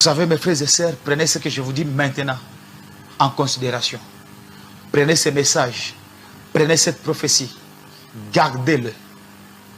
Vous savez, mes frères et sœurs, prenez ce que je vous dis maintenant en considération. Prenez ces messages, prenez cette prophétie, gardez-le.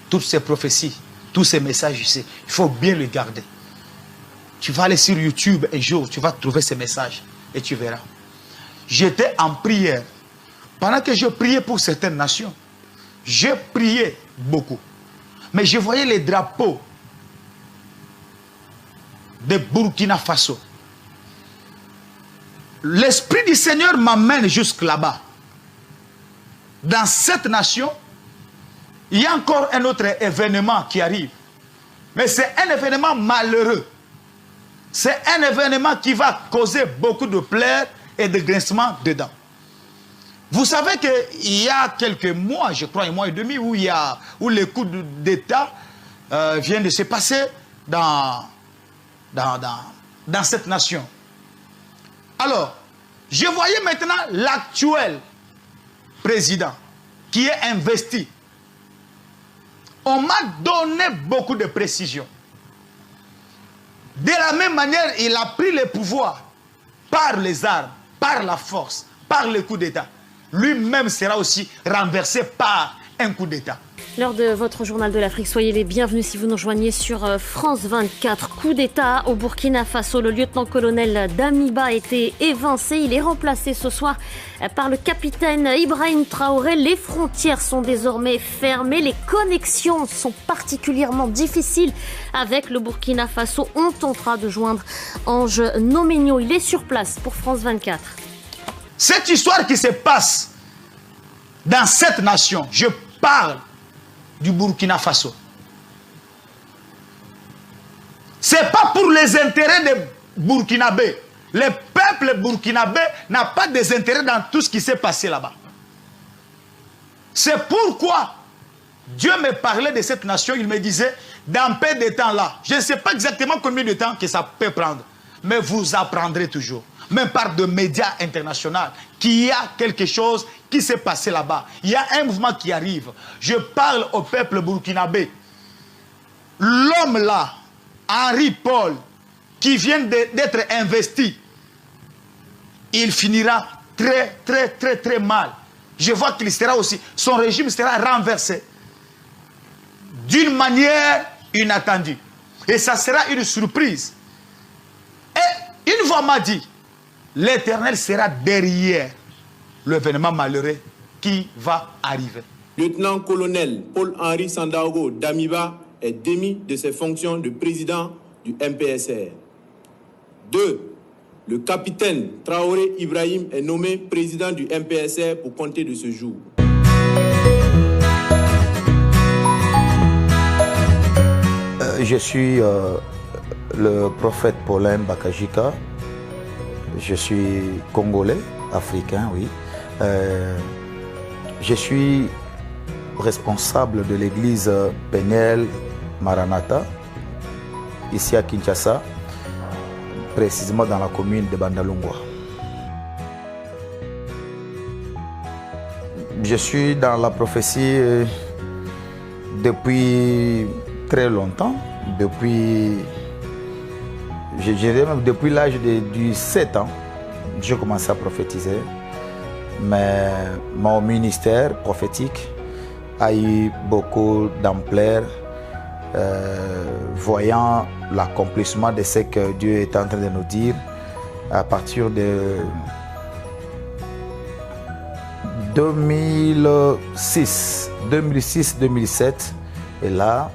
Toutes ces prophéties, tous ces messages ici, il faut bien les garder. Tu vas aller sur YouTube un jour, tu vas trouver ces messages et tu verras. J'étais en prière. Pendant que je priais pour certaines nations, je priais beaucoup. Mais je voyais les drapeaux de Burkina Faso. L'Esprit du Seigneur m'amène jusque là-bas. Dans cette nation, il y a encore un autre événement qui arrive. Mais c'est un événement malheureux. C'est un événement qui va causer beaucoup de pleurs et de grincements dedans. Vous savez qu'il y a quelques mois, je crois un mois et demi, où les coups d'État viennent de se passer dans cette nation. Alors, je voyais maintenant l'actuel président qui est investi. On m'a donné beaucoup de précisions. De la même manière, il a pris le pouvoir par les armes, par la force, par le coup d'État. Lui-même sera aussi renversé par un coup d'État. Lors de votre journal de l'Afrique, soyez les bienvenus si vous nous rejoignez sur France 24. Coup d'État au Burkina Faso. Le lieutenant-colonel Damiba a été évincé. Il est remplacé ce soir par le capitaine Ibrahim Traoré. Les frontières sont désormais fermées. Les connexions sont particulièrement difficiles avec le Burkina Faso. On tentera de joindre Ange Noménio. Il est sur place pour France 24. Cette histoire qui se passe dans cette nation, je parle du Burkina Faso. Ce n'est pas pour les intérêts des Burkinabés. Le peuple burkinabé n'a pas des intérêts dans tout ce qui s'est passé là-bas. C'est pourquoi Dieu me parlait de cette nation. Il me disait, dans peu de temps là, je ne sais pas exactement combien de temps que ça peut prendre, mais vous apprendrez toujours, même par des médias internationaux, qu'il y a quelque chose qui s'est passé là-bas. Il y a un mouvement qui arrive. Je parle au peuple burkinabé. L'homme là, Henri Paul, qui vient d'être investi, il finira très, très, très, très mal. Je vois qu'il sera aussi, son régime sera renversé d'une manière inattendue. Et ça sera une surprise. Et une fois m'a dit, l'Éternel sera derrière l'événement malheureux qui va arriver. Lieutenant-colonel Paul-Henri Sandaogo Damiba est démis de ses fonctions de président du MPSR. 2. Le capitaine Traoré Ibrahim est nommé président du MPSR pour compter de ce jour. Je suis le prophète Paulin Bakajika. Je suis congolais, africain, oui. Je suis responsable de l'église Peniel Maranatha, ici à Kinshasa, précisément dans la commune de Bandalungwa. Je suis dans la prophétie depuis très longtemps, depuis l'âge de 7 ans, j'ai commencé à prophétiser. Mais mon ministère prophétique a eu beaucoup d'ampleur, voyant l'accomplissement de ce que Dieu est en train de nous dire à partir de 2006-2007. Et là,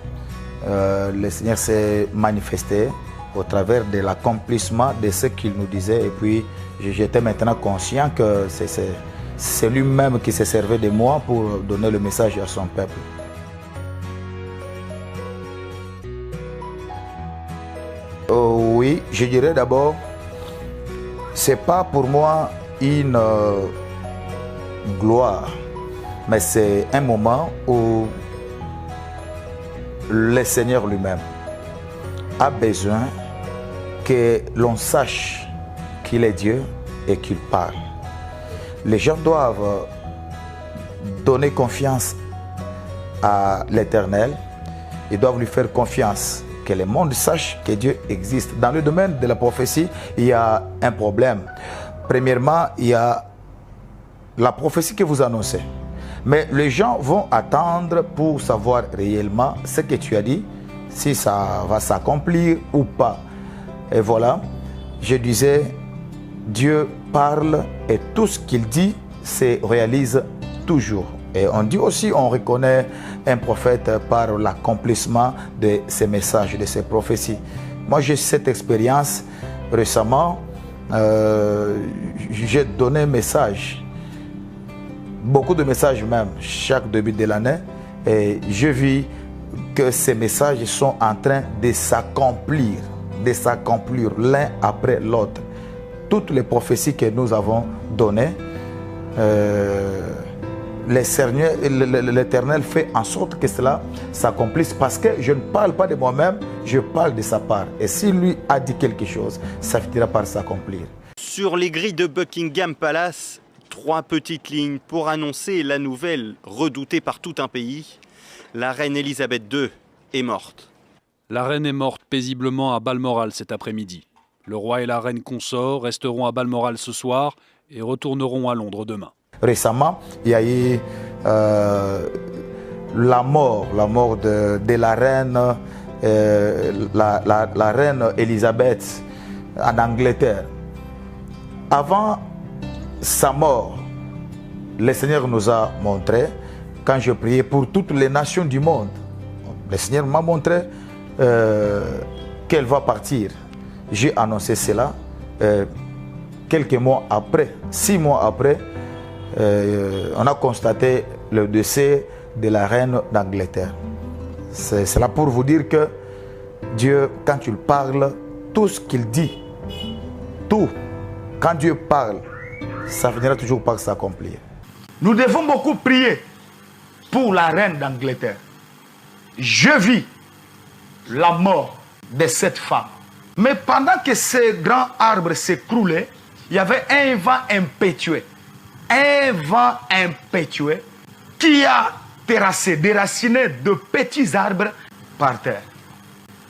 le Seigneur s'est manifesté au travers de l'accomplissement de ce qu'il nous disait. Et puis, j'étais maintenant conscient que c'est lui-même qui s'est servi de moi pour donner le message à son peuple. Oui, je dirais d'abord, c'est pas pour moi une gloire, mais c'est un moment où le Seigneur lui-même a besoin que l'on sache qu'il est Dieu et qu'il parle. Les gens doivent donner confiance à l'Éternel. Ils doivent lui faire confiance que le monde sache que Dieu existe. Dans le domaine de la prophétie, il y a un problème. Premièrement, il y a la prophétie que vous annoncez. Mais les gens vont attendre pour savoir réellement ce que tu as dit, si ça va s'accomplir ou pas. Et voilà, je disais, Dieu parle et tout ce qu'il dit se réalise toujours. Et on dit aussi, on reconnaît un prophète par l'accomplissement de ses messages, de ses prophéties. Moi, j'ai cette expérience récemment. J'ai donné un message, beaucoup de messages même, chaque début de l'année. Et je vis que ces messages sont en train de s'accomplir l'un après l'autre. Toutes les prophéties que nous avons données, l'Éternel fait en sorte que cela s'accomplisse parce que je ne parle pas de moi-même, je parle de sa part. Et s'il lui a dit quelque chose, ça finira par s'accomplir. Sur les grilles de Buckingham Palace, 3 petites lignes pour annoncer la nouvelle redoutée par tout un pays. La reine Elisabeth II est morte. La reine est morte paisiblement à Balmoral cet après-midi. Le roi et la reine consort resteront à Balmoral ce soir et retourneront à Londres demain. Récemment, il y a eu la mort de la reine, la reine Elisabeth en Angleterre. Avant sa mort, le Seigneur nous a montré, quand je priais pour toutes les nations du monde, le Seigneur m'a montré qu'elle va partir. J'ai annoncé cela. Quelques mois après, 6 mois après, on a constaté le décès de la reine d'Angleterre. C'est là pour vous dire que Dieu, quand il parle, tout ce qu'il dit, tout, quand Dieu parle, ça finira toujours par s'accomplir. Nous devons beaucoup prier pour la reine d'Angleterre. Je vis la mort de cette femme. Mais pendant que ce grand arbre s'écroulait, il y avait un vent impétueux. Un vent impétueux qui a terrassé, déraciné de petits arbres par terre.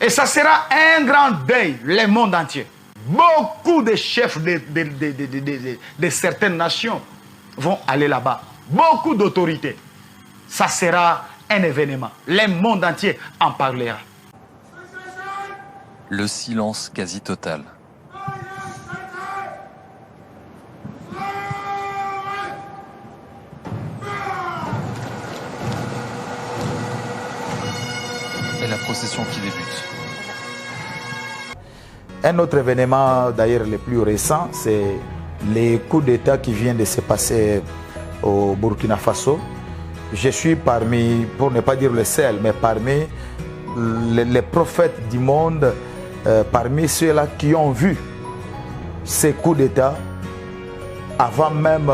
Et ça sera un grand deuil, le monde entier. Beaucoup de chefs de certaines nations vont aller là-bas. Beaucoup d'autorités. Ça sera un événement. Le monde entier en parlera. Le silence quasi total. Et la procession qui débute. Un autre événement, d'ailleurs le plus récent, c'est les coups d'État qui viennent de se passer au Burkina Faso. Je suis parmi, pour ne pas dire le seul, mais parmi les prophètes du monde, parmi ceux-là qui ont vu ces coups d'État avant même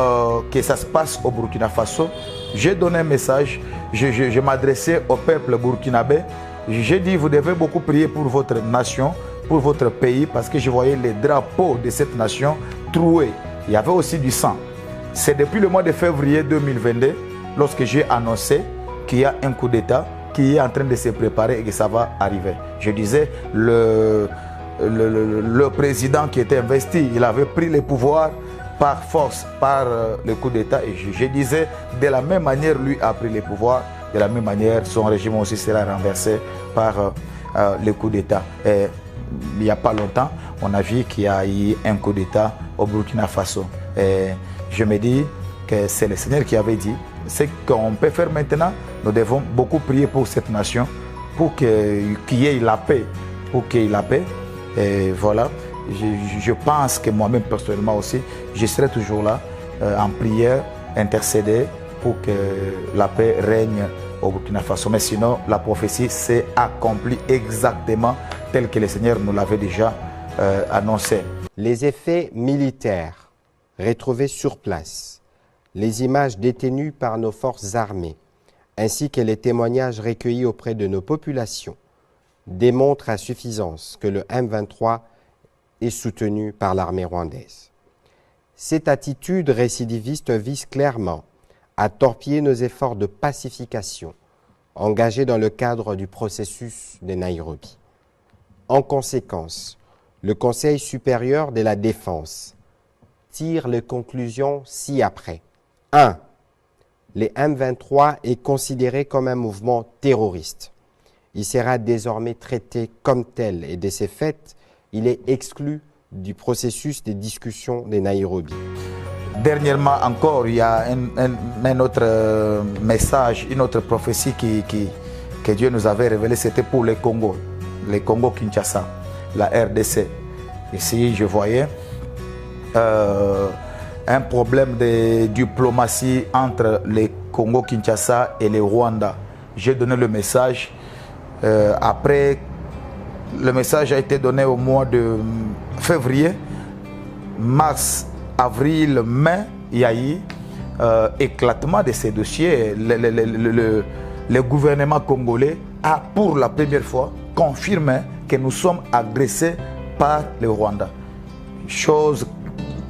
que ça se passe au Burkina Faso. J'ai donné un message, je m'adressais au peuple burkinabé. J'ai dit, vous devez beaucoup prier pour votre nation, pour votre pays, parce que je voyais les drapeaux de cette nation troués. Il y avait aussi du sang. C'est depuis le mois de février 2022, lorsque j'ai annoncé qu'il y a un coup d'État qui est en train de se préparer et que ça va arriver. Je disais, le président qui était investi, il avait pris le pouvoir par force, par le coup d'État. Et je disais, de la même manière, lui a pris le pouvoir. De la même manière, son régime aussi sera renversé par le coup d'État. Et il n'y a pas longtemps, on a vu qu'il y a eu un coup d'État au Burkina Faso. Et je me dis que c'est le Seigneur qui avait dit, ce qu'on peut faire maintenant, nous devons beaucoup prier pour cette nation, pour qu'il y ait la paix, pour qu'il y ait la paix. Et voilà, je pense que moi-même personnellement aussi, je serai toujours là, en prière, intercéder pour que la paix règne au Burkina Faso. Mais sinon, la prophétie s'est accomplie exactement tel que le Seigneur nous l'avait déjà annoncé. Les effets militaires retrouvés sur place, les images détenues par nos forces armées, ainsi que les témoignages recueillis auprès de nos populations, démontrent à suffisance que le M23 est soutenu par l'armée rwandaise. Cette attitude récidiviste vise clairement à torpiller nos efforts de pacification engagés dans le cadre du processus de Nairobi. En conséquence, le Conseil supérieur de la défense tire les conclusions ci-après. 1. Les M23 est considéré comme un mouvement terroriste. Il sera désormais traité comme tel et de ces faits, il est exclu du processus de discussion de Nairobi. Dernièrement encore, il y a un autre message, une autre prophétie que Dieu nous avait révélée, c'était pour les Congo-Kinshasa, la RDC. Ici, je voyais un problème de diplomatie entre les Congo-Kinshasa et les Rwanda. J'ai donné le message. Après, le message a été donné au mois de février, mars, avril, mai. Il y a eu éclatement de ces dossiers. Le gouvernement congolais a pour la première fois confirmé que nous sommes agressés par le Rwanda. Chose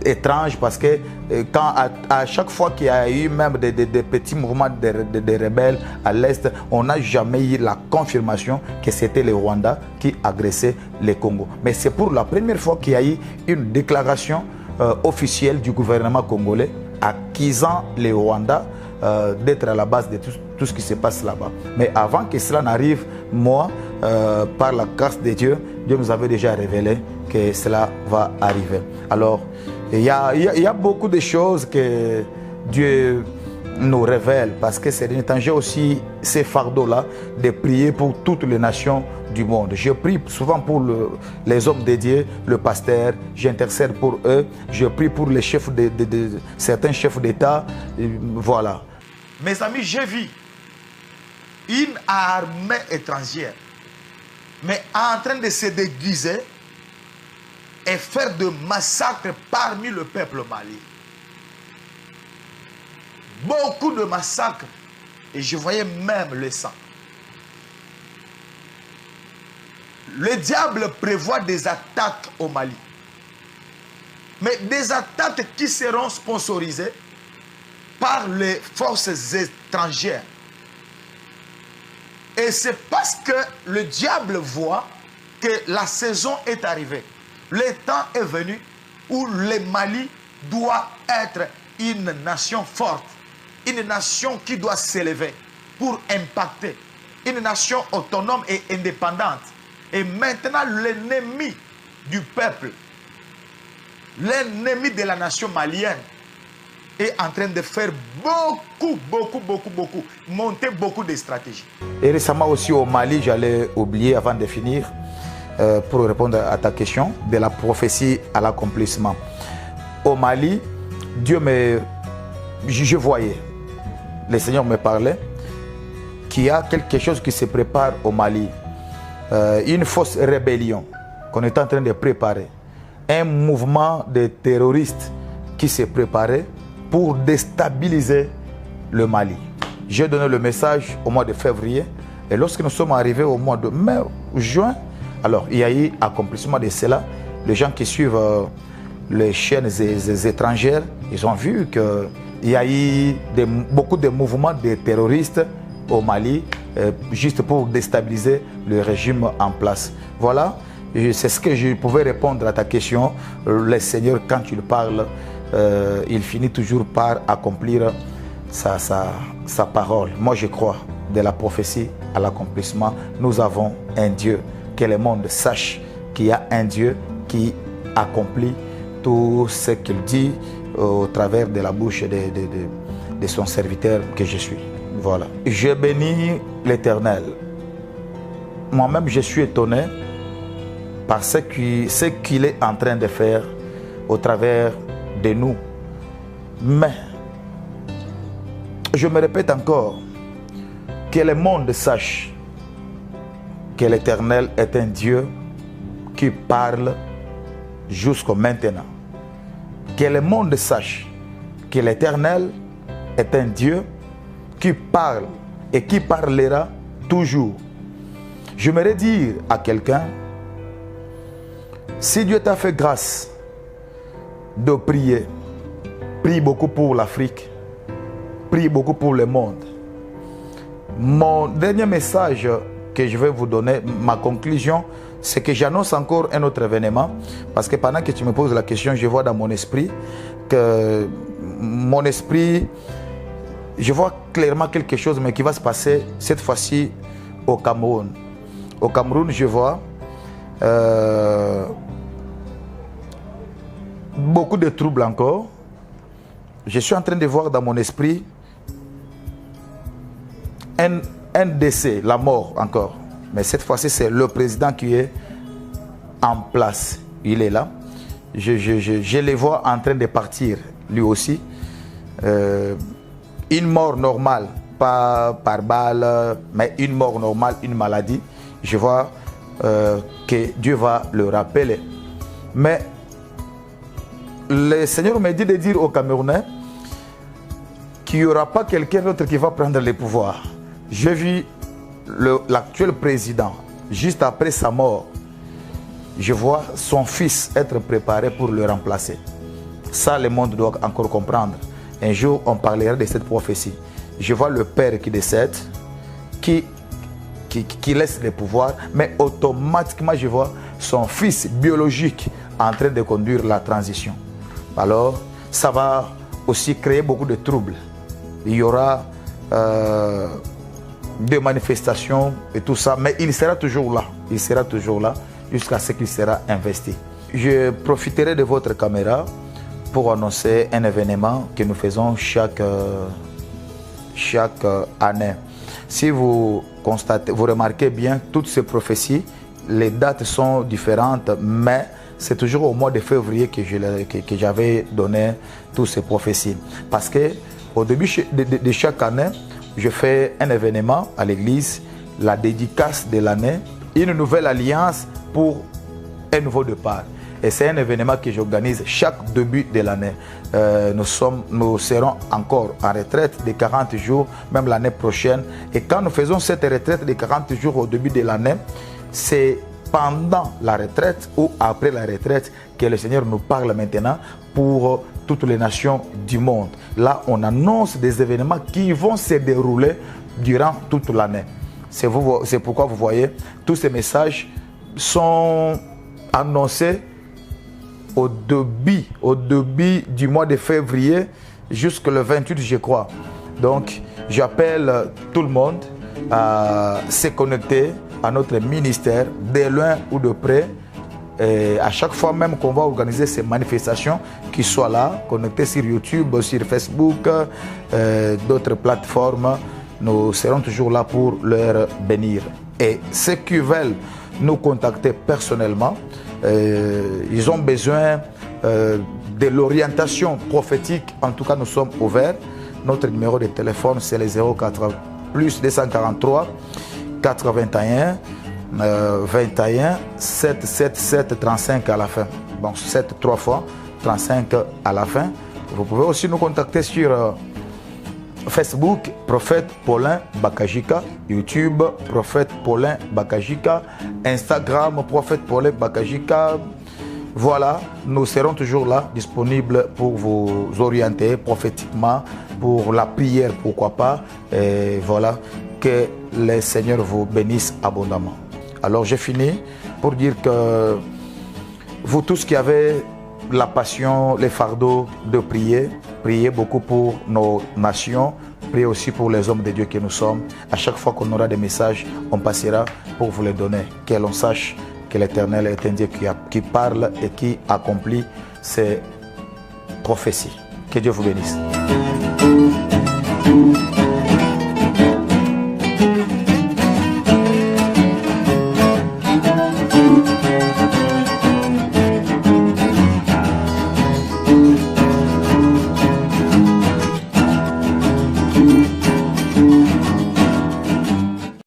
étrange parce que quand à chaque fois qu'il y a eu même des petits mouvements de rebelles à l'Est, on n'a jamais eu la confirmation que c'était les Rwandais qui agressaient le Congo. Mais c'est pour la première fois qu'il y a eu une déclaration officielle du gouvernement congolais accusant les Rwandais d'être à la base de tout ce qui se passe là-bas. Mais avant que cela n'arrive, moi, par la grâce de Dieu, Dieu nous avait déjà révélé que cela va arriver. Alors, il y a beaucoup de choses que Dieu nous révèle parce que c'est un j'ai aussi ces fardeaux-là de prier pour toutes les nations du monde. Je prie souvent pour les hommes dédiés, le pasteur, j'intercède pour eux, je prie pour les chefs certains chefs d'État, voilà. Mes amis, j'ai vu une armée étrangère, mais en train de se déguiser et faire de massacres parmi le peuple malien. Beaucoup de massacres, et je voyais même le sang. Le diable prévoit des attaques au Mali, mais des attaques qui seront sponsorisées par les forces étrangères. Et c'est parce que le diable voit que la saison est arrivée. Le temps est venu où le Mali doit être une nation forte, une nation qui doit s'élever pour impacter, une nation autonome et indépendante. Et maintenant, l'ennemi du peuple, l'ennemi de la nation malienne, est en train de faire beaucoup, monter beaucoup de stratégies. Et récemment aussi au Mali, j'allais oublier avant de finir, pour répondre à ta question, de la prophétie à l'accomplissement. Au Mali, je voyais, le Seigneur me parlait, qu'il y a quelque chose qui se prépare au Mali. Une fausse rébellion qu'on est en train de préparer. Un mouvement de terroristes qui s'est préparé pour déstabiliser le Mali. J'ai donné le message au mois de février et lorsque nous sommes arrivés au mois de mai, juin, alors il y a eu accomplissement de cela. Les gens qui suivent les chaînes étrangères, ils ont vu qu'il y a eu beaucoup de mouvements de terroristes au Mali, juste pour déstabiliser le régime en place. Voilà, c'est ce que je pouvais répondre à ta question. Le Seigneur, quand il parle, il finit toujours par accomplir sa parole. Moi, je crois, de la prophétie à l'accomplissement, nous avons un Dieu. Que le monde sache qu'il y a un Dieu qui accomplit tout ce qu'il dit au travers de la bouche de son serviteur que je suis. Voilà. Je bénis l'Éternel. Moi-même, je suis étonné par ce qu'il est en train de faire au travers de nous. Mais, je me répète encore, que le monde sache que l'Éternel est un Dieu qui parle jusqu'au maintenant. Que le monde sache que l'Éternel est un Dieu qui parle et qui parlera toujours. J'aimerais dire à quelqu'un, si Dieu t'a fait grâce de prier, prie beaucoup pour l'Afrique, prie beaucoup pour le monde. Mon dernier message que je vais vous donner, ma conclusion, c'est que j'annonce encore un autre événement, parce que pendant que tu me poses la question, je vois dans mon esprit que je vois clairement quelque chose, mais qui va se passer cette fois-ci au Cameroun. Au Cameroun, je vois beaucoup de troubles encore. Je suis en train de voir dans mon esprit un décès, la mort encore. Mais cette fois-ci, c'est le président qui est en place. Il est là. Je les vois en train de partir, lui aussi. Une mort normale, pas par balle, mais une mort normale, une maladie. Je vois que Dieu va le rappeler. Mais le Seigneur m'a dit de dire aux Camerounais qu'il n'y aura pas quelqu'un d'autre qui va prendre le pouvoir. J'ai vu l'actuel président, juste après sa mort, je vois son fils être préparé pour le remplacer. Ça, le monde doit encore comprendre. Un jour, on parlera de cette prophétie. Je vois le père qui décède, qui laisse le pouvoir, mais automatiquement, je vois son fils biologique en train de conduire la transition. Alors, ça va aussi créer beaucoup de troubles. Il y aura des manifestations et tout ça, mais il sera toujours là. Il sera toujours là jusqu'à ce qu'il sera investi. Je profiterai de votre caméra pour annoncer un événement que nous faisons chaque année. Si vous constatez, vous remarquez bien, toutes ces prophéties, les dates sont différentes, mais c'est toujours au mois de février que j'avais donné toutes ces prophéties. Parce que au début de chaque année, je fais un événement à l'église, la dédicace de l'année, une nouvelle alliance pour un nouveau départ. Et c'est un événement que j'organise chaque début de l'année. Nous serons encore en retraite de 40 jours, même l'année prochaine. Et quand nous faisons cette retraite de 40 jours au début de l'année, c'est pendant la retraite ou après la retraite que le Seigneur nous parle maintenant pour toutes les nations du monde. Là, on annonce des événements qui vont se dérouler durant toute l'année. C'est pourquoi vous voyez, tous ces messages sont annoncés au début du mois de février jusqu'au 28, je crois. Donc, j'appelle tout le monde à se connecter à notre ministère, de loin ou de près. Et à chaque fois même qu'on va organiser ces manifestations, qu'ils soient là, connectés sur YouTube, sur Facebook, d'autres plateformes, nous serons toujours là pour leur bénir. Et ceux qui veulent nous contacter personnellement, ils ont besoin de l'orientation prophétique. En tout cas, nous sommes ouverts. Notre numéro de téléphone, c'est le 04 plus 243 81 21 777 35 à la fin. Bon, 7 3 fois, 35 à la fin. Vous pouvez aussi nous contacter sur Facebook, Prophète Paulin Bakajika, YouTube, Prophète Paulin Bakajika, Instagram, Prophète Paulin Bakajika. Voilà, nous serons toujours là, disponibles pour vous orienter prophétiquement, pour la prière, pourquoi pas. Et voilà, que le Seigneur vous bénisse abondamment. Alors j'ai fini pour dire que vous tous qui avez la passion, les fardeaux de prier, priez beaucoup pour nos nations, priez aussi pour les hommes de Dieu que nous sommes. À chaque fois qu'on aura des messages, on passera pour vous les donner, que l'on sache que l'Éternel est un Dieu qui parle et qui accomplit ses prophéties. Que Dieu vous bénisse.